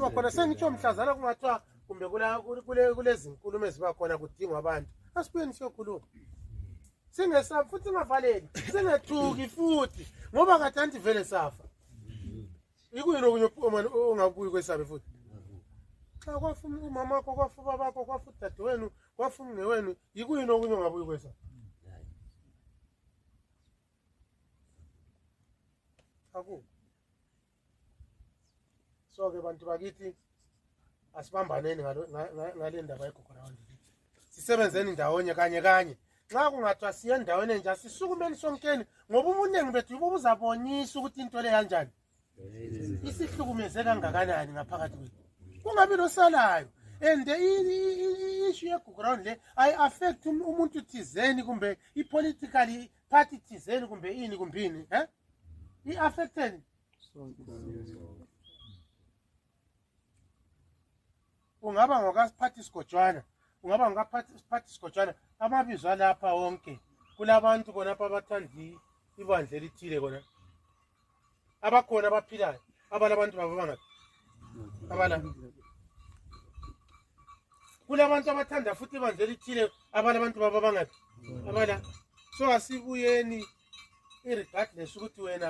kuba khona sengitsho mhlazana kungathiwa kumbe kulezi nkulumo eziba khona kudingwa abantu asibuyeni siyokhuluma singesafi futhi singavaleli singethuki futhi ngoba kathi vele safa ikuyini okunye ongabuyi kwesabe futhi xa kwafuna umama wakho kwafu babakho kwafu dadewenu kwafu umnewenu ikuyini okunye ongabuyi kwesabe aku so ke bantu bakithi asibambaneni ngale ndaba yeGukurahundi sisebenzeni ndawonye kanye nxa kungathiwa siye endaweni enje sisukumeni sonkeni ngoba ubuningi bethu yibo buzabonisa ukuthi into le kanjani isihlukumeze kangakanani ngaphakathi kwethu kungabi losalayo and i-issue yeGukurahundi le ayi-affect umuntu thizeni kumbe i-political party thizeni kumbe ini kumbini i-affecteni ungaba ngokasiphathi sigojwana ungaba ngokaphathi sigojwana amabizo alapha wonke kulabantu khonapha abathanda ibandla elithile khona abakhona abaphilayo abalabantu babo bangaphi abala kulabantu abathanda futhi ibandla elithile abalabantu babo bangaphi abala so asibuyeni irregardless ukuthi wena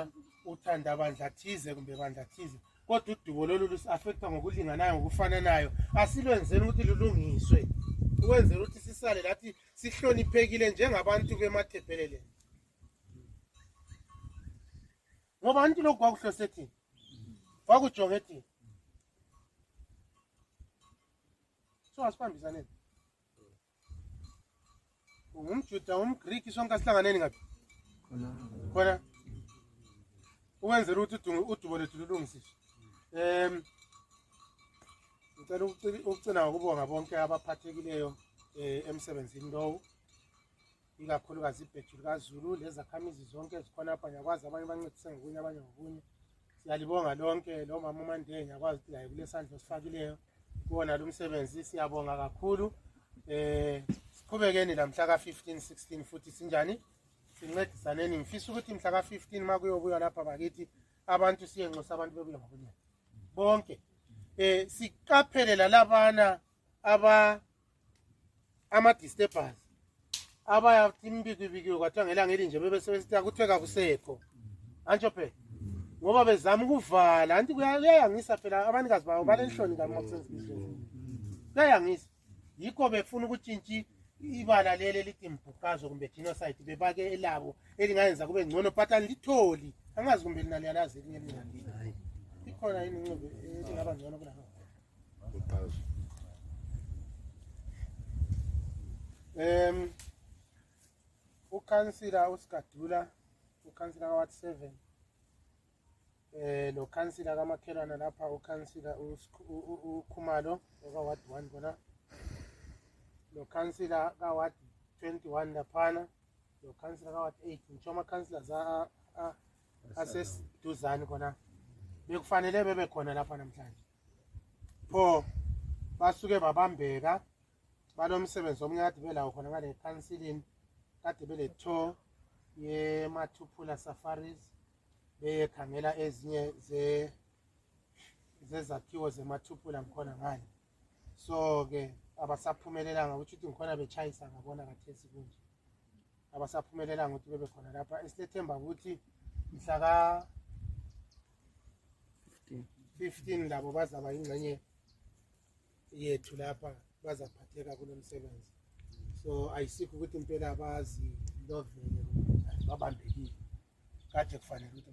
uthanda bandla thize kumbe bandla thize kodwa udubo lolu lusi-affecta ngokulinganayo ngokufananayo asilwenzeni ukuthi lulungiswe ukwenzela ukuthi sisale lathi sihloniphekile njengabantu beMatabeleland ngoba anti lokhu kwakuhlose thina kwakujonge thina so asibambisaneni ungumjuda umGreek sonke asihlanganeni ngaphi khona ukwenzela ukuthi udubo lethu lulungisiswe ngicela ukucina ngokubonga bonke abaphathekileyo emsebenzini lowo ikakhulukazi ibhejuli likaZulu lezakhamizi zonke ezikhona apha ngiyakwazi abanye bancedise ngokunye abanye ngokunye siyalibonga lonke lo mama uMandenge ngiyakwazi ukuthi laye kulesandla osifakileyo kuwona lo msebenzi siyabonga kakhulu siqhubekeni la mhla ka-15 16 futhi sinjani sincedisaneni ngifisa ukuthi mhla ka-15 makuyobuya lapha bakithi abantu siyenxusa abantu bebuye ngobunye bonke siqaphele lalabana ama-disturbers abayathi imbikibiki kwathiwa ngelanga elinje bebesebesithi akuthwe kakusekho antsho phela ngoba bezama ukuvala anti kuyayangisa phela abanikazi bawo balenhloni kuyayangisa yikho befuna ukutshintshi ibala lele lithi Ngombhuqazwe kumbe genocide bebake elabo elingayenza kube ngcono but alitholi angazi kumbe lina liyalazi elinye elingalini ikhona yini incube elingaba ngcono kulabo ukhansila uSikadula ukhansila kaWard 7 lo khansila kamakhelwana lapha ukhansila uKhumalo kaWard 1 khona lo khansila kaWard 21 laphana lo khansila kaWard 8 ngisho amakhansila asesiduzane khona bekufanele bebe khona lapha namhlanje pho basuke babambeka balomsebenzi omnyadi belawo khona ngale khansilini kade bele tour yeMathuphula safaris beyekhangela ezinye zezakhiwo zeMathuphula ngikhona ngale so ke abasaphumelelanga ukuthi ngikhona betshayisa ngabona kathesi kunje abasaphumelelanga ukuthi bebe khona lapha esilethemba ukuthi mhla ka 15 labo bazaba ingxenye yethu lapha bazaphatheka kulo msebenzi so ayisikho ukuthi impela abazi lovele babambekile kade kufanele ukuthi